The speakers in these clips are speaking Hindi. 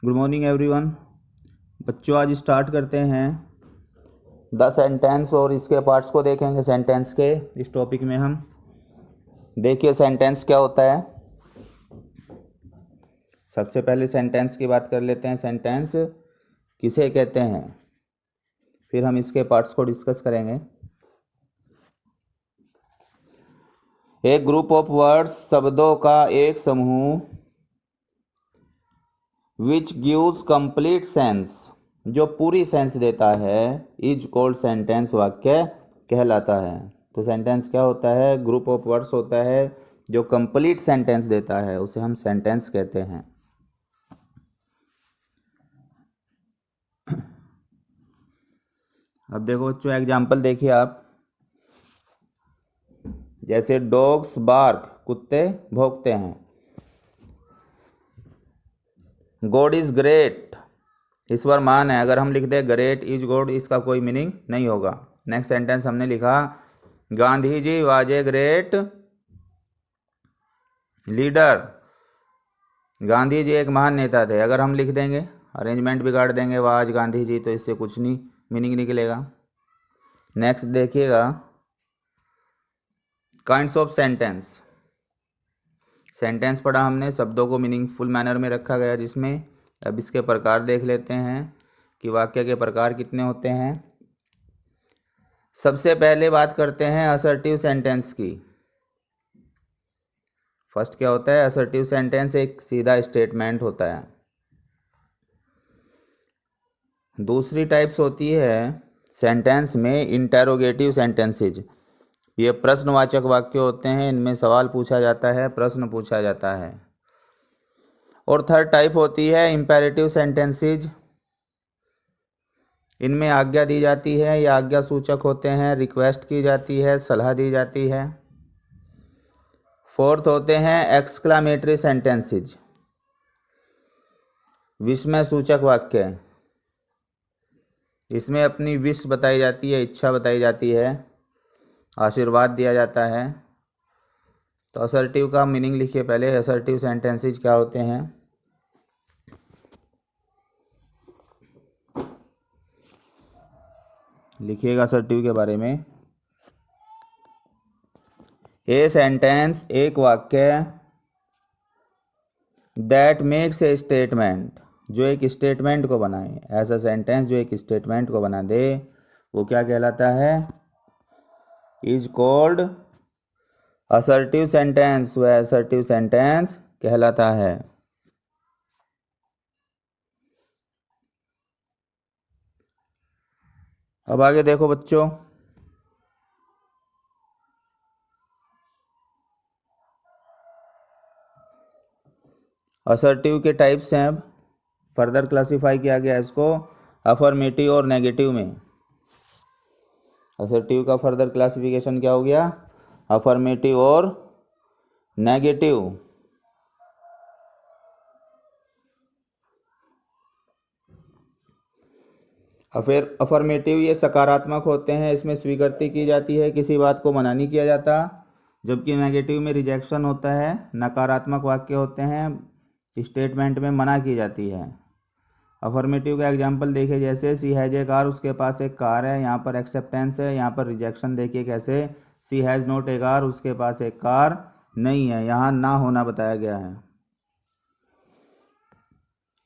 Good morning everyone. बच्चों आज स्टार्ट करते हैं द सेंटेंस और इसके पार्ट्स को देखेंगे सेंटेंस के इस टॉपिक में हम। देखिए सेंटेंस क्या होता है। सबसे पहले सेंटेंस की बात कर लेते हैं। सेंटेंस किसे कहते हैं, फिर हम इसके पार्ट्स को डिस्कस करेंगे। एक ग्रुप ऑफ वर्ड्स, शब्दों का एक समूह, विच गिव्स कंप्लीट सेंस, जो पूरी सेंस देता है, इज कॉल्ड सेंटेंस, वाक्य कहलाता है। तो सेंटेंस क्या होता है? ग्रुप ऑफ वर्ड्स होता है जो कंप्लीट सेंटेंस देता है, उसे हम सेंटेंस कहते हैं। अब देखो बच्चों एग्जाम्पल देखिए आप। जैसे डॉग्स बार्क, कुत्ते भौंकते हैं। गॉड इज ग्रेट, ईश्वर महान है। अगर हम लिख दें ग्रेट इज गॉड, इसका कोई मीनिंग नहीं होगा। नेक्स्ट सेंटेंस हमने लिखा Gandhi ji was a great leader, Gandhi ji एक महान नेता थे। अगर हम लिख देंगे, अरेंजमेंट बिगाड़ देंगे वाज गांधी जी, तो इससे कुछ नहीं मीनिंग निकलेगा। नेक्स्ट देखिएगा काइंड्स ऑफ सेंटेंस। सेंटेंस पढ़ा हमने, शब्दों को मीनिंगफुल मैनर में रखा गया जिसमें। अब इसके प्रकार देख लेते हैं कि वाक्य के प्रकार कितने होते हैं। सबसे पहले बात करते हैं असर्टिव सेंटेंस की। फर्स्ट क्या होता है? असर्टिव सेंटेंस एक सीधा स्टेटमेंट होता है। दूसरी टाइप्स होती है सेंटेंस में इंटेरोगेटिव सेंटेंसेज। ये प्रश्नवाचक वाक्य होते हैं, इनमें सवाल पूछा जाता है, प्रश्न पूछा जाता है। और थर्ड टाइप होती है इंपेरेटिव सेंटेंसेज। इनमें आज्ञा दी जाती है या आज्ञा सूचक होते हैं, रिक्वेस्ट की जाती है, सलाह दी जाती है। फोर्थ होते हैं एक्सक्लामेटरी सेंटेंसेज, विस्मय सूचक वाक्य। इसमें अपनी विश बताई जाती है, इच्छा बताई जाती है, आशीर्वाद दिया जाता है। तो असर्टिव का मीनिंग लिखिए पहले। असर्टिव सेंटेंसेज क्या होते हैं? लिखिएगा असर्टिव के बारे में। ए सेंटेंस, एक वाक्य, दैट मेक्स ए स्टेटमेंट, जो एक स्टेटमेंट को बनाए। ऐसा सेंटेंस जो एक स्टेटमेंट को बना दे वो क्या कहलाता है? इज कॉल्ड असर्टिव सेंटेंस, वह असर्टिव सेंटेंस कहलाता है। अब आगे देखो बच्चों, असर्टिव के टाइप्स हैं। अब फर्दर क्लासिफाई किया गया इसको अफर्मेटिव और नेगेटिव में। असर्टिव का फर्दर क्लासिफिकेशन क्या हो गया? अफर्मेटिव और नेगेटिव। फिर अफर्मेटिव ये सकारात्मक होते हैं, इसमें स्वीकृति की जाती है, किसी बात को मना नहीं किया जाता। जबकि नेगेटिव में रिजेक्शन होता है, नकारात्मक वाक्य होते हैं, स्टेटमेंट में मना की जाती है। अफर्मेटिव का एग्जांपल देखिए, जैसे सी हैज़ ए कार, उसके पास एक कार है, यहाँ पर एक्सेप्टेंस है, यहाँ पर रिजेक्शन देखिए कैसे। सी हैज़ नॉट ए कार, उसके पास एक कार नहीं है, यहाँ ना होना बताया गया है।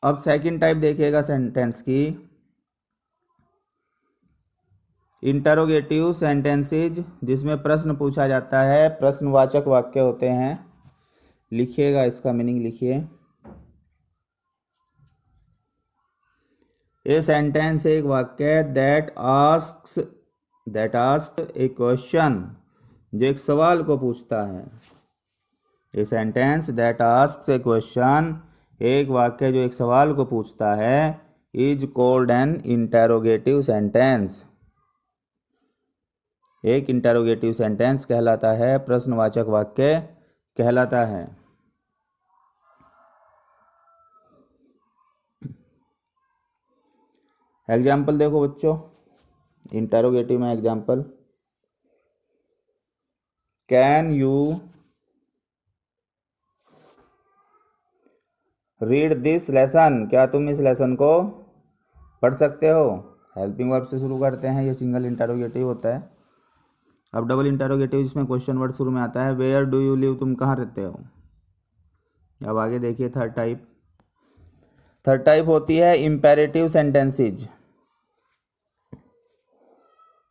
अब सेकंड टाइप देखिएगा सेंटेंस की, इंटरोगेटिव सेंटेंसेज, जिसमें प्रश्न पूछा जाता है, प्रश्नवाचक वाक्य होते हैं। लिखिएगा इसका मीनिंग लिखिए। ए सेंटेंस एक वाक्य, दैट आस्क्स ए क्वेश्चन, जो एक सवाल को पूछता है। A sentence that asks A question, एक वाक्य जो एक सवाल को पूछता है, is called an interrogative sentence, एक इंटेरोगेटिव सेंटेंस कहलाता है, प्रश्नवाचक वाक्य कहलाता है। एग्जाम्पल देखो बच्चों, इंटेरोगेटिव में example, can you read this lesson, क्या तुम इस लेसन को पढ़ सकते हो। हेल्पिंग वर्ब से शुरू करते हैं, ये सिंगल इंटरोगेटिव होता है। अब डबल इंटरोगेटिव जिसमें क्वेश्चन वर्ड शुरू में आता है, वेयर डू यू लिव, तुम कहाँ रहते हो। अब आगे देखिए थर्ड टाइप। थर्ड टाइप होती है इम्पेरेटिव सेंटेंसेज।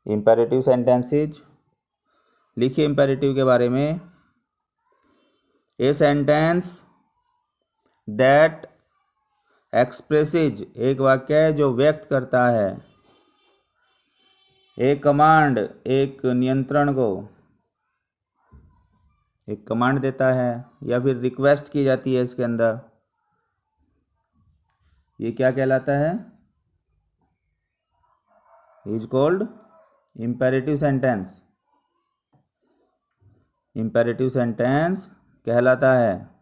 इम्पेरेटिव सेंटेंसेज, लिखिए इम्पेरेटिव के बारे में। ए सेंटेंस दैट एक्सप्रेसेज, एक वाक्य है जो व्यक्त करता है। एक कमांड, एक नियंत्रण को एक कमांड देता है या फिर रिक्वेस्ट की जाती है इसके अंदर, ये क्या कहलाता है, is called imperative sentence. Imperative sentence कहलाता है।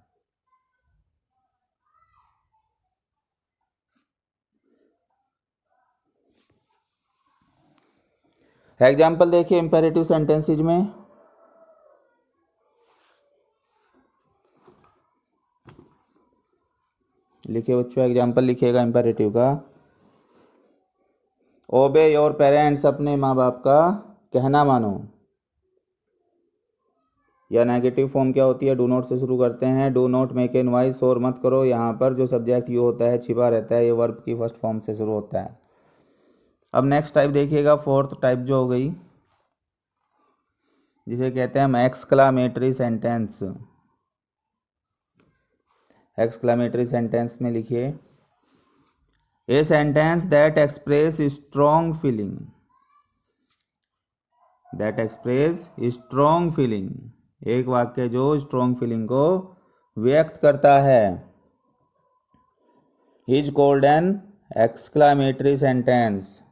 एग्जाम्पल देखिए इम्पेरेटिव सेंटेंसेज में। लिखिए बच्चों, एग्जाम्पल लिखिएगा इम्पेरेटिव का। ओबे योर पेरेंट्स, अपने माँ बाप का कहना मानो। या नेगेटिव फॉर्म क्या होती है, डू नॉट से शुरू करते हैं। Do not make a noise, शोर मत करो। यहाँ पर जो सब्जेक्ट यू होता है छिपा रहता है, ये वर्ब की फर्स्ट फॉर्म से शुरू होता है। अब नेक्स्ट टाइप देखिएगा, फोर्थ टाइप जो हो गई, जिसे कहते हैं एक्सक्लामेटरी सेंटेंस। एक्सक्लामेटरी सेंटेंस में लिखिए, a sentence that express strong feeling. That express strong feeling, एक वाक्य जो स्ट्रॉन्ग फीलिंग को व्यक्त करता है, is called an exclamatory sentence.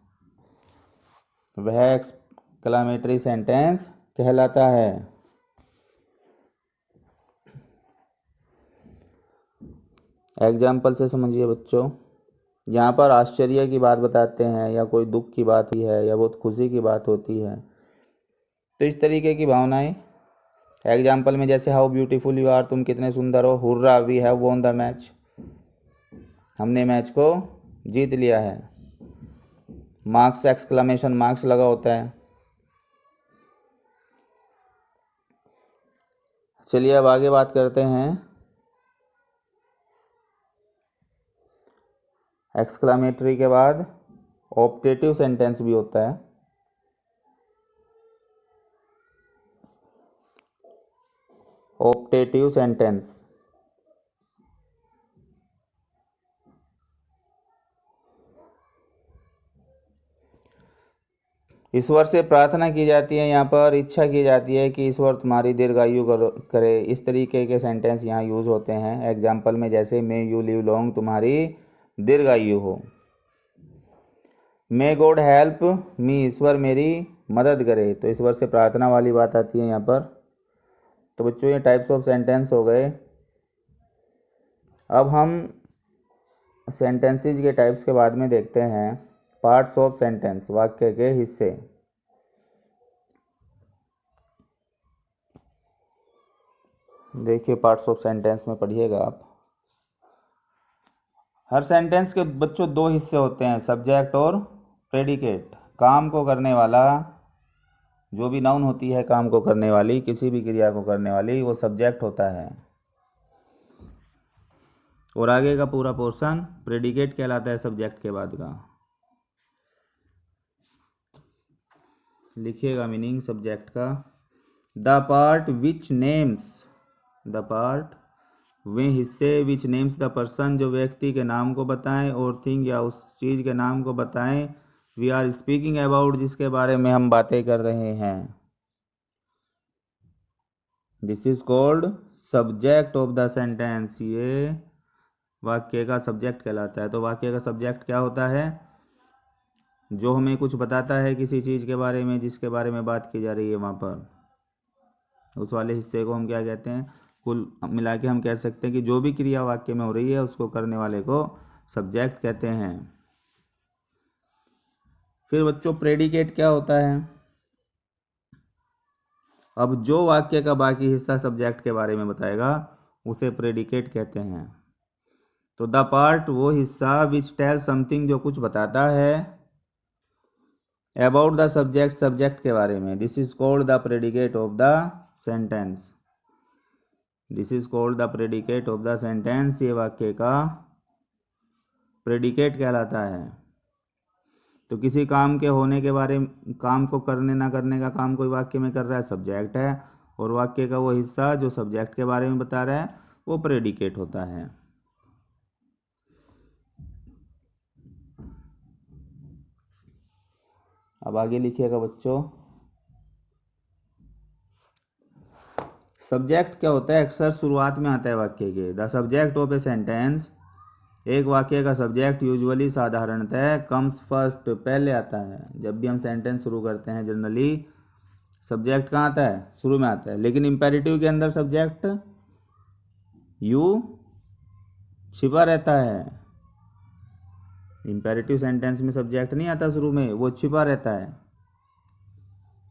वह एक्सक्लामेटरी सेंटेंस कहलाता है। एग्जाम्पल से समझिए बच्चों। यहाँ पर आश्चर्य की बात बताते हैं या कोई दुख की बात हुई है या बहुत खुशी की बात होती है, तो इस तरीके की भावनाएं। एग्जाम्पल में जैसे हाउ ब्यूटीफुल यू आर, तुम कितने सुंदर हो। Hurrah we have won the match, हमने मैच को जीत लिया है। मार्क्स, एक्सक्लेमेशन मार्क्स लगा होता है। चलिए अब आगे बात करते हैं। एक्सक्लेमेटरी के बाद ऑप्टेटिव सेंटेंस भी होता है। ऑप्टेटिव सेंटेंस, ईश्वर से प्रार्थना की जाती है, यहाँ पर इच्छा की जाती है कि ईश्वर तुम्हारी दीर्घायु करे। इस तरीके के सेंटेंस यहाँ यूज़ होते हैं। एग्जाम्पल में जैसे मे यू लिव लॉन्ग, तुम्हारी दीर्घायु हो। मे गॉड हेल्प मी, ईश्वर मेरी मदद करे, तो ईश्वर से प्रार्थना वाली बात आती है यहाँ पर। तो बच्चों ये टाइप्स ऑफ सेंटेंस हो गए। अब हम सेंटेंसेस के टाइप्स के बाद में देखते हैं पार्ट्स ऑफ सेंटेंस, वाक्य के हिस्से। देखिए पार्ट्स ऑफ सेंटेंस में पढ़िएगा आप। हर सेंटेंस के बच्चों दो हिस्से होते हैं, सब्जेक्ट और प्रेडिकेट। काम को करने वाला, जो भी नाउन होती है काम को करने वाली, किसी भी क्रिया को करने वाली, वो सब्जेक्ट होता है। और आगे का पूरा पोर्शन प्रेडिकेट कहलाता है सब्जेक्ट के बाद का। लिखिएगा मीनिंग सब्जेक्ट का। The part which names, the part वे हिस्से, विच नेम्स द पर्सन, जो व्यक्ति के नाम को बताएं, और थिंग या उस चीज़ के नाम को बताएं, वी आर स्पीकिंग अबाउट, जिसके बारे में हम बातें कर रहे हैं। This is called subject of the sentence, ये वाक्य का सब्जेक्ट कहलाता है। तो वाक्य का सब्जेक्ट क्या होता है, जो हमें कुछ बताता है किसी चीज़ के बारे में, जिसके बारे में बात की जा रही है वहाँ पर, उस वाले हिस्से को हम क्या कहते हैं। कुल मिला के हम कह सकते हैं कि जो भी क्रिया वाक्य में हो रही है उसको करने वाले को सब्जेक्ट कहते हैं। फिर बच्चों प्रेडिकेट क्या होता है। अब जो वाक्य का बाकी हिस्सा सब्जेक्ट के बारे में बताएगा उसे प्रेडिकेट कहते हैं। तो द पार्ट वो हिस्सा विच टेल समथिंग जो कुछ बताता है अबाउट द सब्जेक्ट सब्जेक्ट के बारे में, this is called the predicate of the sentence. This is called the predicate of the sentence, ये वाक्य का प्रेडिकेट कहलाता है। तो किसी काम के होने के बारे में, काम को करने ना करने का काम कोई वाक्य में कर रहा है, सब्जेक्ट है, और वाक्य का वो हिस्सा जो सब्जेक्ट के बारे में बता रहा है वो प्रेडिकेट होता है। अब आगे लिखिएगा बच्चों, सब्जेक्ट क्या होता है, अक्सर शुरुआत में आता है वाक्य के। The subject of a sentence, एक वाक्य का सब्जेक्ट यूजुअली साधारणतः कम्स फर्स्ट, पहले आता है। जब भी हम सेंटेंस शुरू करते हैं जनरली सब्जेक्ट कहाँ आता है, शुरू में आता है। लेकिन इम्पेरेटिव के अंदर सब्जेक्ट यू छिपा रहता है। इम्पेरेटिव सेंटेंस में सब्जेक्ट नहीं आता शुरू में, वो छिपा रहता है।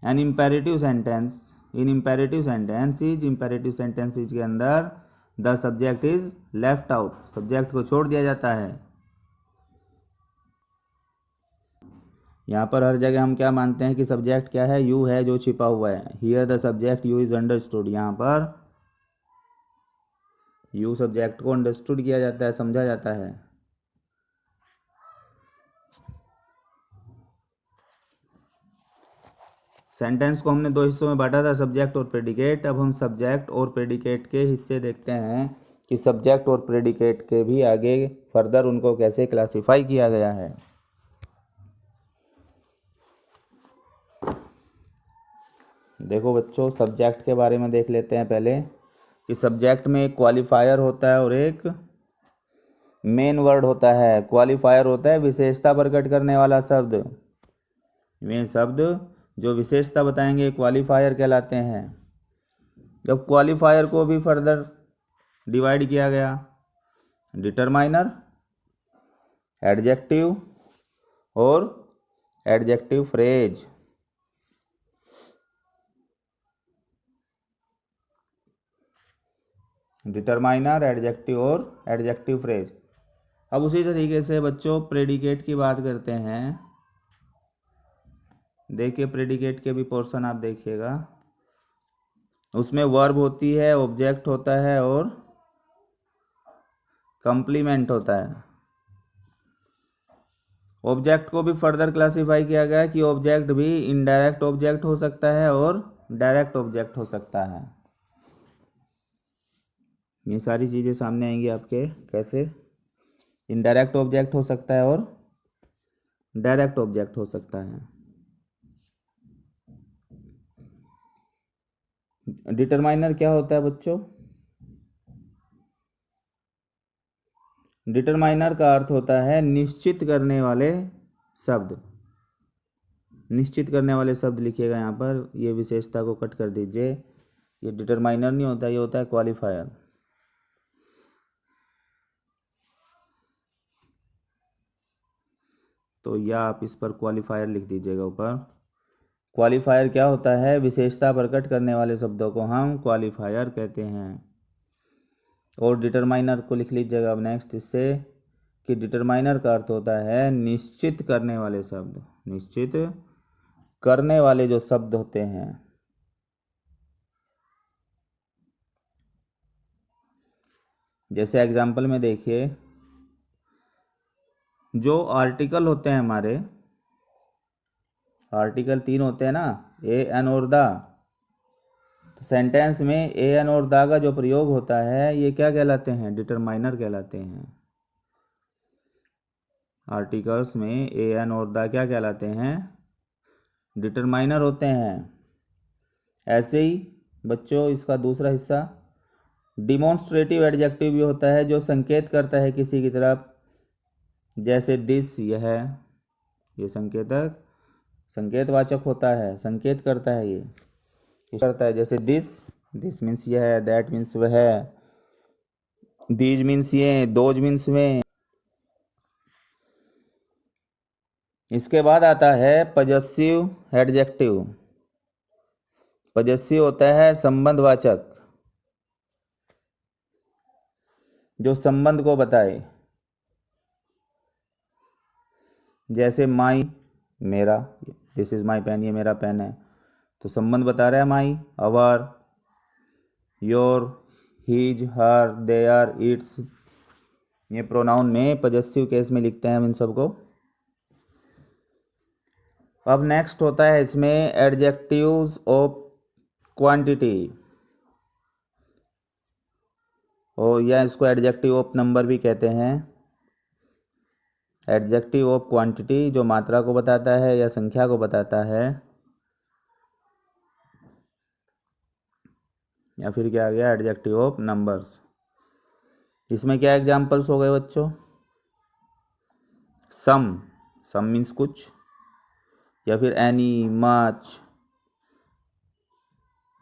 एन इम्पेरेटिव सेंटेंस, इन इम्पेरेटिव सेंटेंसेज, इम्पेरेटिव सेंटेंसेज के अंदर the subject is left out, subject को छोड़ दिया जाता है। यहाँ पर हर जगह हम क्या मानते हैं कि सब्जेक्ट क्या है, यू है जो छिपा हुआ है। Here the subject you is understood, यहाँ पर यू सब्जेक्ट को अंडरस्टूड किया जाता है, समझा जाता है। सेंटेंस को हमने दो हिस्सों में बांटा था, सब्जेक्ट और प्रेडिकेट। अब हम सब्जेक्ट और प्रेडिकेट के हिस्से देखते हैं कि सब्जेक्ट और प्रेडिकेट के भी आगे फर्दर उनको कैसे क्लासिफाई किया गया है। देखो बच्चों, सब्जेक्ट के बारे में देख लेते हैं पहले कि सब्जेक्ट में एक क्वालिफायर होता है और एक मेन वर्ड होता है। क्वालिफायर होता है विशेषता प्रकट करने वाला शब्द। वे शब्द जो विशेषता बताएंगे क्वालिफायर कहलाते हैं। जब क्वालिफायर को भी फर्दर डिवाइड किया गया, डिटरमाइनर, एडजेक्टिव और एडजेक्टिव फ्रेज। डिटरमाइनर, एडजेक्टिव और एडजेक्टिव फ्रेज। अब उसी तरीके से बच्चों प्रेडिकेट की बात करते हैं। देखिए प्रेडिकेट के भी पोर्शन आप देखिएगा, उसमें वर्ब होती है, ऑब्जेक्ट होता है और कंप्लीमेंट होता है। ऑब्जेक्ट को भी फर्दर क्लासिफाई किया गया कि ऑब्जेक्ट भी इनडायरेक्ट ऑब्जेक्ट हो सकता है और डायरेक्ट ऑब्जेक्ट हो सकता है। ये सारी चीज़ें सामने आएंगी आपके, कैसे इनडायरेक्ट ऑब्जेक्ट हो सकता है और डायरेक्ट ऑब्जेक्ट हो सकता है। डिटरमाइनर क्या होता है बच्चों? डिटरमाइनर का अर्थ होता है निश्चित करने वाले शब्द। निश्चित करने वाले शब्द लिखिएगा यहाँ पर, ये विशेषता को कट कर दीजिए। ये डिटरमाइनर नहीं होता, ये होता है क्वालिफायर। तो या आप इस पर क्वालिफायर लिख दीजिएगा ऊपर। क्वालिफायर क्या होता है? विशेषता प्रकट करने वाले शब्दों को हम क्वालिफायर कहते हैं। और डिटरमाइनर को लिख लीजिएगा अब नेक्स्ट इससे, कि डिटरमाइनर का अर्थ होता है निश्चित करने वाले शब्द। निश्चित करने वाले जो शब्द होते हैं। जैसे एग्जाम्पल में देखिए, जो आर्टिकल होते हैं हमारे, आर्टिकल 3 होते हैं ना, ए एन और द। तो सेंटेंस में ए एन और द का जो प्रयोग होता है ये क्या कहलाते हैं? डिटरमाइनर कहलाते हैं। आर्टिकल्स में ए एन और द क्या कहलाते हैं? डिटरमाइनर होते हैं। ऐसे ही बच्चों इसका दूसरा हिस्सा डिमॉन्स्ट्रेटिव एडजेक्टिव भी होता है, जो संकेत करता है किसी की तरफ। जैसे दिस, यह, ये संकेतक संकेतवाचक होता है, संकेत करता है, ये करता है। जैसे दिस, दिस मीन्स यह है, दैट मीन्स वह है, दीज मीन्स ये, दोज मीन्स वे। इसके बाद आता है पजेसिव एडजेक्टिव। पजेसिव होता है संबंधवाचक, जो संबंध को बताए। जैसे माई मेरा, दिस इज़ माई पेन, ये मेरा पेन है, तो संबंध बता रहा है my, our, your, his, her, their, its. ये प्रोनाउन में पजेसिव केस में लिखते हैं हम इन सबको। अब नेक्स्ट होता है इसमें एडजेक्टिव्स ऑफ क्वांटिटी, और या इसको एडजेक्टिव ऑफ नंबर भी कहते हैं। एडजेक्टिव ऑफ क्वांटिटी जो मात्रा को बताता है या संख्या को बताता है, या फिर क्या आ गया एडजेक्टिव ऑफ नंबर्स। इसमें क्या एग्जाम्पल्स हो गए बच्चों? सम, सम मीन्स कुछ, या फिर एनी, मच।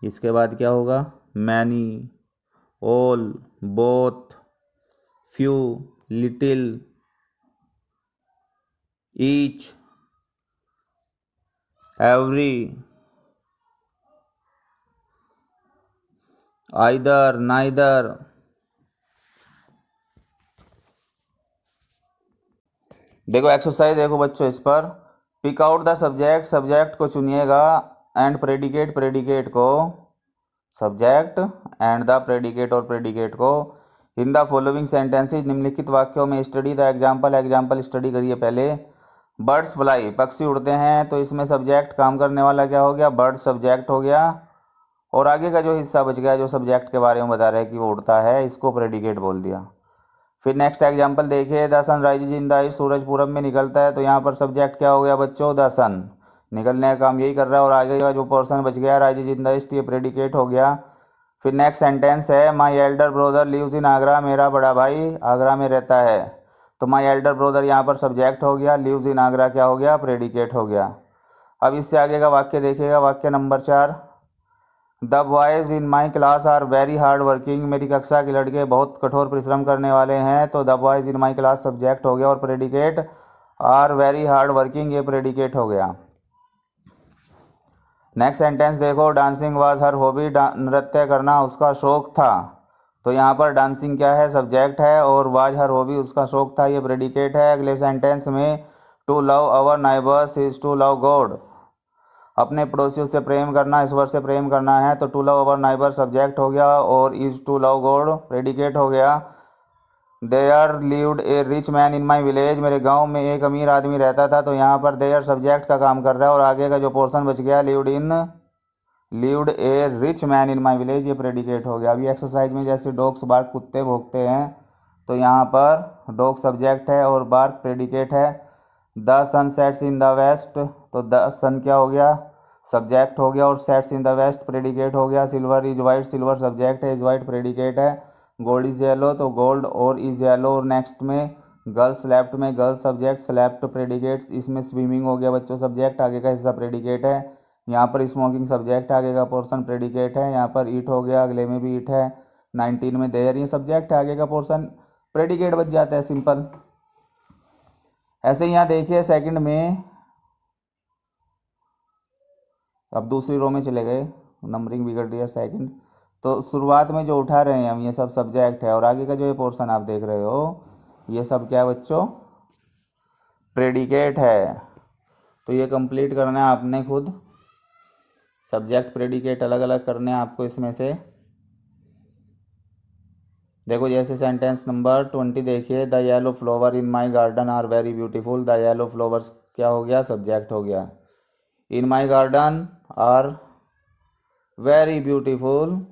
इसके बाद क्या होगा? Many, all, both, few, little, each, every, either, neither. देखो एक्सरसाइज देखो बच्चों इस पर, pick out the subject, subject को चुनिएगा, एंड प्रेडिकेट, प्रेडिकेट को, सब्जेक्ट एंड द प्रेडिकेट और प्रेडिकेट को इन द फॉलोइंग सेंटेंसेस, निम्नलिखित वाक्यों में study the example, example study करिए पहले। बर्ड्स फ्लाई, पक्षी उड़ते हैं, तो इसमें सब्जेक्ट काम करने वाला क्या हो गया? बर्ड सब्जेक्ट हो गया, और आगे का जो हिस्सा बच गया जो सब्जेक्ट के बारे में बता रहा है कि वो उड़ता है, इसको प्रेडिकेट बोल दिया। फिर नेक्स्ट एग्जाम्पल देखिए, the sun rises in the east, सूरज पूरब में निकलता है, तो यहाँ पर सब्जेक्ट क्या हो गया बच्चों? द सन, निकलने का काम यही कर रहा है, और आगे का जो पोर्शन बच गया राइजेज इन द ईस्ट, ये प्रेडिकेट हो गया। फिर नेक्स्ट सेंटेंस है, my elder brother lives in Agra, मेरा बड़ा भाई आगरा में रहता है, तो माई एल्डर ब्रदर यहाँ पर सब्जेक्ट हो गया, लिव्स इन आगरा क्या हो गया? प्रेडिकेट हो गया। अब इससे आगे का वाक्य देखिएगा, वाक्य number 4, the boys in my class are very hard working, मेरी कक्षा के लड़के बहुत कठोर परिश्रम करने वाले हैं, तो the boys in my class subject हो गया, और predicate are very hard working, ये प्रेडिकेट हो गया। नेक्स्ट सेंटेंस देखो, डांसिंग वाज हर हॉबी, नृत्य करना उसका शौक था, तो यहाँ पर डांसिंग क्या है? सब्जेक्ट है, और वाज हर हॉबी उसका शौक था, ये प्रेडिकेट है। अगले सेंटेंस में, to love our neighbours is to love God, अपने पड़ोसियों से प्रेम करना ईश्वर से प्रेम करना है, तो to love our neighbour subject हो गया, और is to love God predicate हो गया। There lived a rich man in my village, मेरे गांव में एक अमीर आदमी रहता था, तो यहाँ पर देयर सब्जेक्ट का काम कर रहा है, और आगे का जो पोर्शन बच गया lived a rich man in my village, ये प्रेडिकेट हो गया। अभी एक्सरसाइज में जैसे डॉग्स बार्क, कुत्ते भौंकते हैं, तो यहाँ पर डॉग सब्जेक्ट है और बार्क प्रेडिकेट है। The sun sets in the west, तो द सन क्या हो गया? सब्जेक्ट हो गया, और sets in the west predicate हो गया। Silver is white, silver subject है, इज वाइट प्रेडिकेट है। गोल्ड इज येलो, तो गोल्ड और इज येलो, और नेक्स्ट में गर्ल्स लेफ्ट में गर्ल्स सब्जेक्ट, स्लेप्ट प्रेडिकेट्स, इसमें स्विमिंग हो गया बच्चों सब्जेक्ट, आगे का हिस्सा प्रेडिकेट है। यहाँ पर स्मोकिंग सब्जेक्ट, आगे का पोर्शन प्रेडिकेट है। यहाँ पर ईट हो गया, अगले में भी ईट है। 19 में देयर, ये सब्जेक्ट है, आगे का पोर्शन प्रेडिकेट बच जाता है, सिंपल। ऐसे ही यहाँ देखिए सेकंड में, अब दूसरी रो में चले गए, नंबरिंग बिगड़ रही है सेकंड, तो शुरुआत में जो उठा रहे हैं हम, ये सब सब्जेक्ट है, और आगे का जो ये पोर्शन आप देख रहे हो, ये सब क्या है बच्चों? प्रेडिकेट है। तो ये कंप्लीट करना है आपने खुद, सब्जेक्ट प्रेडिकेट अलग अलग करने हैं आपको इसमें से। देखो जैसे सेंटेंस नंबर 20 देखिए, the yellow flower in my garden are very beautiful, the yellow flowers क्या हो गया? सब्जेक्ट हो गया। In my garden are very beautiful,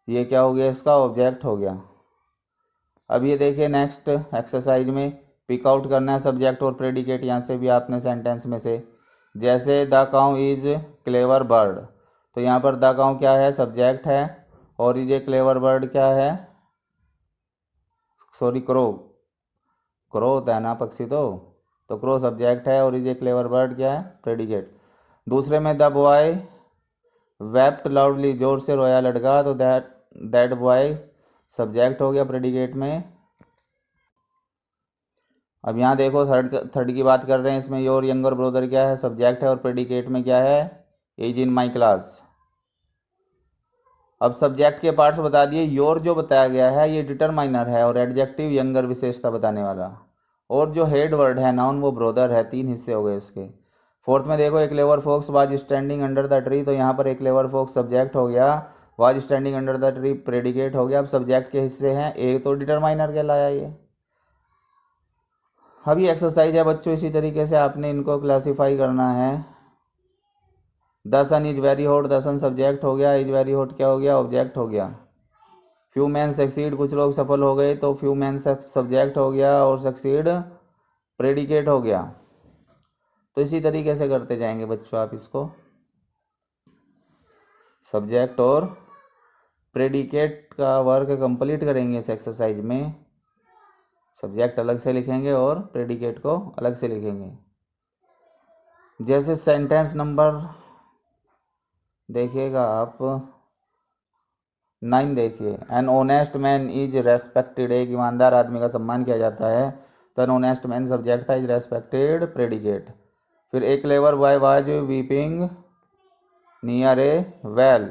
ये क्या हो गया? इसका ऑब्जेक्ट हो गया। अब ये देखिए नेक्स्ट एक्सरसाइज में पिक आउट करना है सब्जेक्ट और प्रेडिकेट, यहाँ से भी आपने सेंटेंस में से, जैसे the cow is clever bird, तो यहाँ पर द काउ क्या है? सब्जेक्ट है, और इज ए क्लेवर बर्ड क्या है? सॉरी, क्रो, क्रो होता है ना पक्षी, तो क्रो सब्जेक्ट है, और इज ए क्लेवर बर्ड क्या है? प्रेडिकेट। दूसरे में द बॉय वेप्ट लाउडली, जोर से रोया लड़का, तो दैट बॉय सब्जेक्ट हो गया प्रेडिकेट में। अब यहाँ देखो थर्ड की बात कर रहे हैं, इसमें योर यंगर ब्रदर क्या है? सब्जेक्ट है, और प्रेडिकेट में क्या है? As in my class. अब सब्जेक्ट के पार्ट्स बता दिए। योर जो बताया गया है ये डिटरमाइनर है, और एडजेक्टिव यंगर विशेषता बताने वाला, और जो हेड वर्ड है नाउन वो ब्रोदर है, 3 हिस्से हो गए उसके। फोर्थ में देखो, a clever fox was standing under the tree, तो यहाँ पर ए क्लेवर फॉक्स सब्जेक्ट हो गया, was standing under the tree predicate हो गया। अब सब्जेक्ट के हिस्से हैं, ए तो डिटरमाइनर कहलाया ये। अभी एक्सरसाइज है बच्चों, इसी तरीके से आपने इनको क्लासीफाई करना है। The sun is very hot, the sun subject हो गया, इज वेरी हॉट क्या हो गया, ऑब्जेक्ट हो गया। फ्यू मैन सक्सीड, कुछ लोग सफल हो गए, तो फ्यू मैन सब्जेक्ट हो गया और सक्सीड प्रेडिकेट हो गया। तो इसी तरीके से करते जाएंगे बच्चों आप इसको, सब्जेक्ट और प्रेडिकेट का वर्क कंप्लीट करेंगे इस एक्सरसाइज में। सब्जेक्ट अलग से लिखेंगे और प्रेडिकेट को अलग से लिखेंगे। जैसे सेंटेंस नंबर देखिएगा आप 9 देखिए, N honest man is respected, एक ईमानदार आदमी का सम्मान किया जाता है, तो एन ऑनेस्ट मैन सब्जेक्ट था, इज रेस्पेक्टेड प्रेडिकेट। फिर एक clever boy was weeping near A well,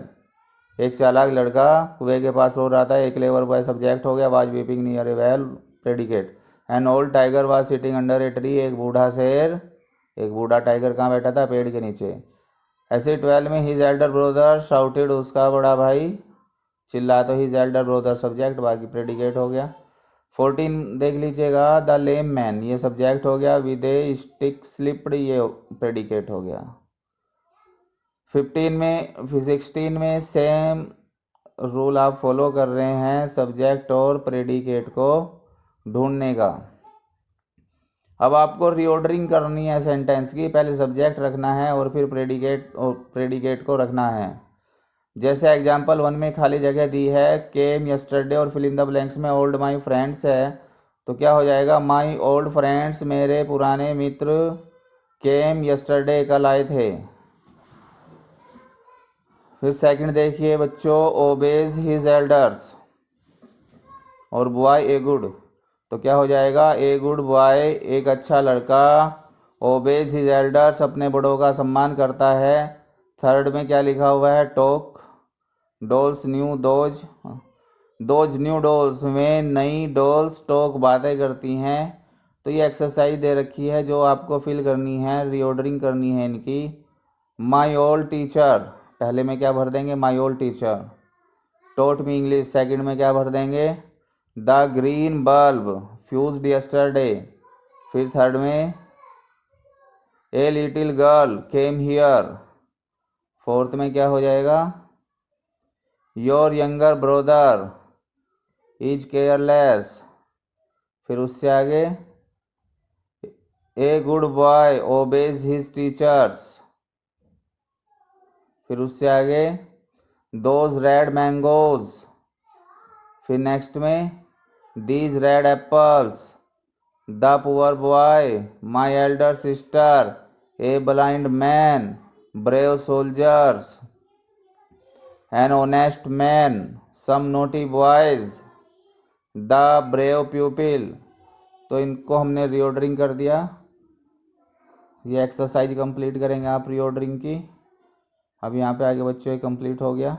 एक चालाक लड़का कुएं के पास रो रहा था, एक क्लेवर बॉय सब्जेक्ट हो गया, was weeping near A well predicate. An old tiger was sitting under a tree, एक बूढ़ा टाइगर कहाँ बैठा था, पेड़ के नीचे। ऐसे 12 में हिज एल्डर ब्रदर शाउटेड, उसका बड़ा भाई चिल्ला, तो हिज एल्डर ब्रदर सब्जेक्ट, बाकी प्रेडिकेट हो गया। 14 देख लीजिएगा, द लेम मैन, ये सब्जेक्ट हो गया, विद ए स्टिक स्लिप्ड, ये प्रेडिकेट हो गया। 16 में सेम रूल आप फॉलो कर रहे हैं, सब्जेक्ट और प्रेडिकेट को ढूंढने का। अब आपको रीऑर्डरिंग करनी है सेंटेंस की, पहले सब्जेक्ट रखना है और फिर प्रेडिकेट को रखना है। जैसे एग्जाम्पल 1 में खाली जगह दी है, केम यस्टरडे और फिल इन द ब्लैंक्स में ओल्ड माई फ्रेंड्स है, तो क्या हो जाएगा, माई ओल्ड फ्रेंड्स, मेरे पुराने मित्र, केम यस्टरडे कल आए थे। फिर सेकंड देखिए बच्चों, ओबेज हिज एल्डर्स और बॉय ए गुड, तो क्या हो जाएगा, ए गुड बॉय, एक अच्छा लड़का, ओबेज हिज एल्डर्स, अपने बड़ों का सम्मान करता है। थर्ड में क्या लिखा हुआ है, talk dolls new those new dolls, में नई डॉल्स टॉक बातें करती हैं। तो ये एक्सरसाइज दे रखी है जो आपको फिल करनी है, रीऑर्डरिंग करनी है इनकी। माई ओल्ड टीचर, पहले में क्या भर देंगे, my old teacher. Taught me English, second में क्या भर देंगे, the green bulb fused yesterday. फिर थर्ड में a little girl came here. Fourth में क्या हो जाएगा, your younger brother is careless. फिर उससे आगे, a good boy obeys his teachers. फिर उससे आगे, दोज रेड मैंगोज। फिर नेक्स्ट में, these red apples, the poor boy, my elder sister, a blind man, brave soldiers, N honest man, some naughty boys, the brave pupil. तो इनको हमने रीऑर्डरिंग कर दिया। ये एक्सरसाइज कंप्लीट करेंगे आप रीऑर्डरिंग की। अब यहाँ पे आगे बच्चों ये कंप्लीट हो गया।